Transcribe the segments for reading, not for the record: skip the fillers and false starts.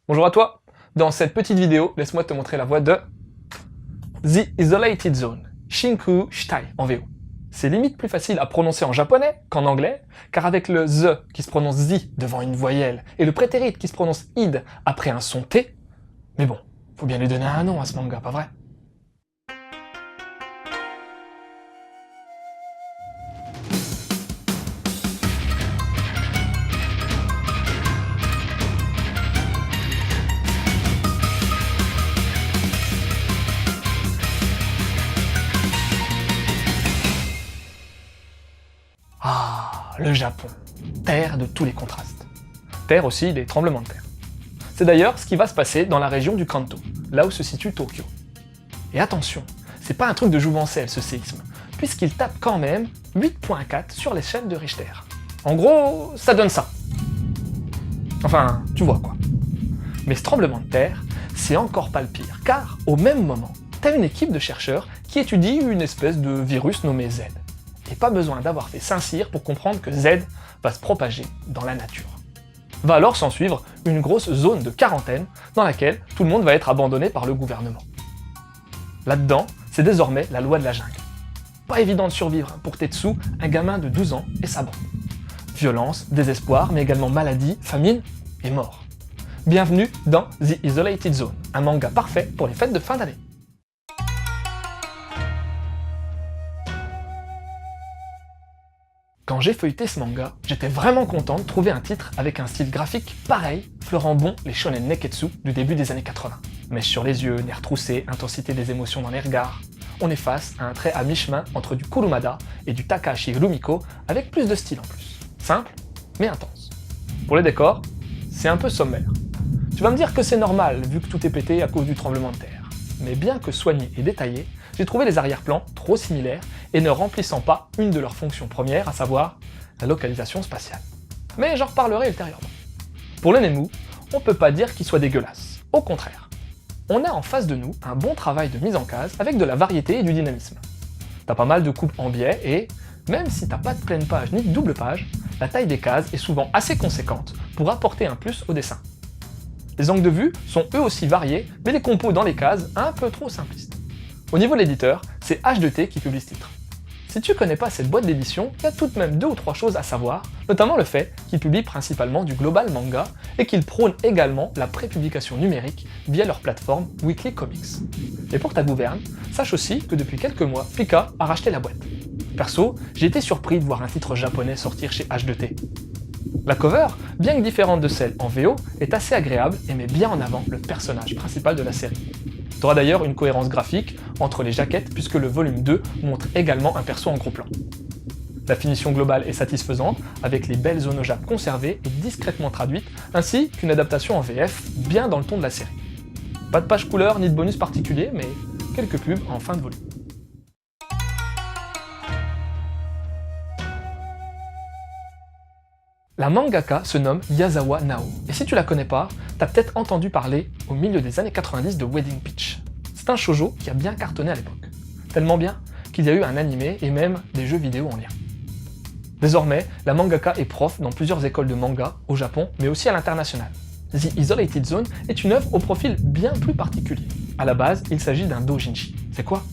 Bonjour à toi. Dans cette petite vidéo, laisse-moi te montrer la voix de The Isolated Zone, Shinku Shitai en VO. C'est limite plus facile à prononcer en japonais qu'en anglais, car avec le the qui se prononce zi devant une voyelle et le prétérit qui se prononce id après un son t, mais bon, faut bien lui donner un nom à ce manga, pas vrai? Ah, le Japon, terre de tous les contrastes. Terre aussi des tremblements de terre. C'est d'ailleurs ce qui va se passer dans la région du Kanto, là où se situe Tokyo. Et attention, c'est pas un truc de jouvencelle ce séisme, puisqu'il tape quand même 8.4 sur l'échelle de Richter. En gros, ça donne ça. Enfin, tu vois quoi. Mais ce tremblement de terre, c'est encore pas le pire, car au même moment, t'as une équipe de chercheurs qui étudie une espèce de virus nommé Z. Et pas besoin d'avoir fait Saint-Cyr pour comprendre que Z va se propager dans la nature. Va alors s'en suivre une grosse zone de quarantaine dans laquelle tout le monde va être abandonné par le gouvernement. Là-dedans, c'est désormais la loi de la jungle. Pas évident de survivre pour Tetsu, un gamin de 12 ans et sa bande. Violence, désespoir, mais également maladie, famine et mort. Bienvenue dans The Isolated Zone, un manga parfait pour les fêtes de fin d'année. Quand j'ai feuilleté ce manga, j'étais vraiment content de trouver un titre avec un style graphique pareil, fleurant bon les shonen neketsu du début des années 80. Mèche sur les yeux, nerfs troussés, intensité des émotions dans les regards. On est face à un trait à mi-chemin entre du Kurumada et du Takahashi Rumiko avec plus de style en plus. Simple, mais intense. Pour les décors, c'est un peu sommaire. Tu vas me dire que c'est normal vu que tout est pété à cause du tremblement de terre. Mais bien que soigné et détaillé, j'ai trouvé les arrière-plans trop similaires et ne remplissant pas une de leurs fonctions premières, à savoir la localisation spatiale. Mais j'en reparlerai ultérieurement. Pour le Nemu, on peut pas dire qu'il soit dégueulasse. Au contraire. On a en face de nous un bon travail de mise en case avec de la variété et du dynamisme. T'as pas mal de coupes en biais et, même si t'as pas de pleine page ni de double page, la taille des cases est souvent assez conséquente pour apporter un plus au dessin. Les angles de vue sont eux aussi variés, mais les compos dans les cases un peu trop simplistes. Au niveau de l'éditeur, c'est H2T qui publie ce titre. Si tu connais pas cette boîte d'édition, il y a tout de même 2 ou 3 choses à savoir, notamment le fait qu'ils publient principalement du global manga et qu'ils prônent également la prépublication numérique via leur plateforme Weekly Comics. Et pour ta gouverne, sache aussi que depuis quelques mois, Pika a racheté la boîte. Perso, j'ai été surpris de voir un titre japonais sortir chez H2T. La cover, bien que différente de celle en VO, est assez agréable et met bien en avant le personnage principal de la série. Tu auras d'ailleurs une cohérence graphique entre les jaquettes puisque le volume 2 montre également un perso en gros plan. La finition globale est satisfaisante avec les belles zones au Jap conservées et discrètement traduites, ainsi qu'une adaptation en VF bien dans le ton de la série. Pas de page couleur ni de bonus particulier, mais quelques pubs en fin de volume. La mangaka se nomme Yazawa Nao, et si tu la connais pas, t'as peut-être entendu parler au milieu des années 90 de Wedding Peach. C'est un shoujo qui a bien cartonné à l'époque. Tellement bien qu'il y a eu un animé et même des jeux vidéo en lien. Désormais, la mangaka est prof dans plusieurs écoles de manga au Japon, mais aussi à l'international. The Isolated Zone est une œuvre au profil bien plus particulier. À la base, il s'agit d'un doujinshi. C'est quoi?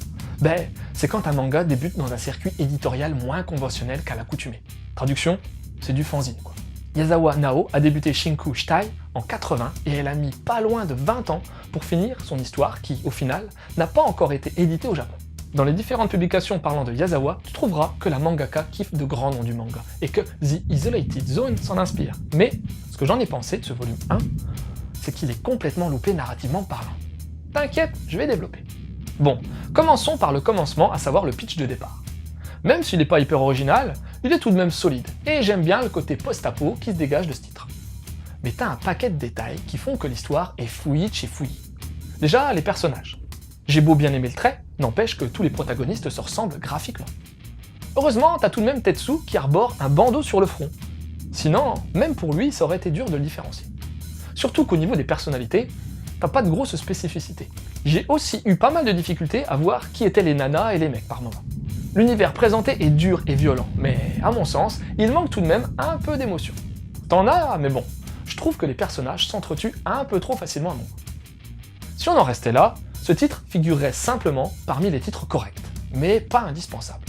C'est quand un manga débute dans un circuit éditorial moins conventionnel qu'à l'accoutumée. Traduction, c'est du fanzine quoi. Yazawa Nao a débuté Shinku Shitai en 80 et elle a mis pas loin de 20 ans pour finir son histoire qui, au final, n'a pas encore été éditée au Japon. Dans les différentes publications parlant de Yazawa, tu trouveras que la mangaka kiffe de grands noms du manga et que The Isolated Zone s'en inspire. Mais ce que j'en ai pensé de ce volume 1, c'est qu'il est complètement loupé narrativement parlant. T'inquiète, je vais développer. Bon, commençons par le commencement, à savoir le pitch de départ. Même s'il n'est pas hyper original, il est tout de même solide, et j'aime bien le côté post-apo qui se dégage de ce titre. Mais t'as un paquet de détails qui font que l'histoire est fouillie de chez fouillie. Déjà, les personnages. J'ai beau bien aimer le trait, n'empêche que tous les protagonistes se ressemblent graphiquement. Heureusement, t'as tout de même Tetsu qui arbore un bandeau sur le front. Sinon, même pour lui, ça aurait été dur de le différencier. Surtout qu'au niveau des personnalités, t'as pas de grosses spécificités. J'ai aussi eu pas mal de difficultés à voir qui étaient les nanas et les mecs par moment. L'univers présenté est dur et violent, mais à mon sens, il manque tout de même un peu d'émotion. T'en as, mais bon, je trouve que les personnages s'entretuent un peu trop facilement à mon goût. Si on en restait là, ce titre figurerait simplement parmi les titres corrects, mais pas indispensables.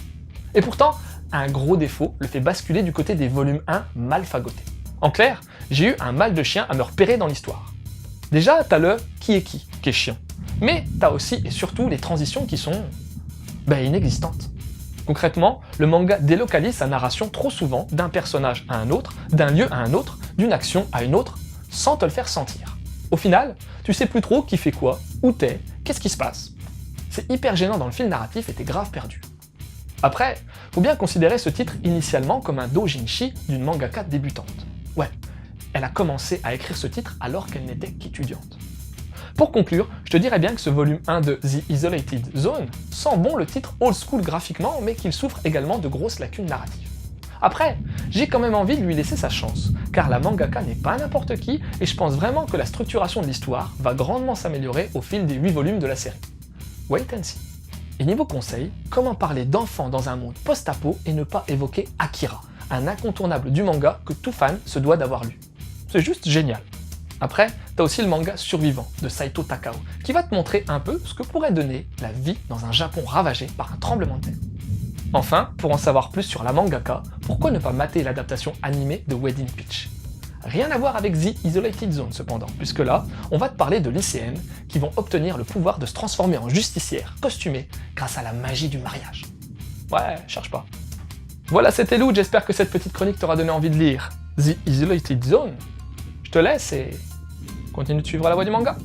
Et pourtant, un gros défaut le fait basculer du côté des volumes 1 mal fagotés. En clair, j'ai eu un mal de chien à me repérer dans l'histoire. Déjà, t'as le qui est chiant. Mais t'as aussi et surtout les transitions qui sont inexistantes. Concrètement, le manga délocalise sa narration trop souvent d'un personnage à un autre, d'un lieu à un autre, d'une action à une autre, sans te le faire sentir. Au final, tu sais plus trop qui fait quoi, où t'es, qu'est-ce qui se passe. C'est hyper gênant dans le fil narratif et t'es grave perdu. Après, faut bien considérer ce titre initialement comme un doujinshi d'une mangaka débutante. Ouais, elle a commencé à écrire ce titre alors qu'elle n'était qu'étudiante. Pour conclure, je te dirais bien que ce volume 1 de The Isolated Zone sent bon le titre old school graphiquement, mais qu'il souffre également de grosses lacunes narratives. Après, j'ai quand même envie de lui laisser sa chance, car la mangaka n'est pas n'importe qui, et je pense vraiment que la structuration de l'histoire va grandement s'améliorer au fil des 8 volumes de la série. Wait and see. Et niveau conseil, comment parler d'enfants dans un monde post-apo et ne pas évoquer Akira, un incontournable du manga que tout fan se doit d'avoir lu. C'est juste génial. Après, t'as aussi le manga Survivant de Saito Takao, qui va te montrer un peu ce que pourrait donner la vie dans un Japon ravagé par un tremblement de terre. Enfin, pour en savoir plus sur la mangaka, pourquoi ne pas mater l'adaptation animée de Wedding Peach? Rien à voir avec The Isolated Zone cependant, puisque là, on va te parler de lycéennes qui vont obtenir le pouvoir de se transformer en justicières costumées grâce à la magie du mariage. Ouais, cherche pas. Voilà, c'était Lou, j'espère que cette petite chronique t'aura donné envie de lire The Isolated Zone. Je te laisse et continue de suivre la voie du manga.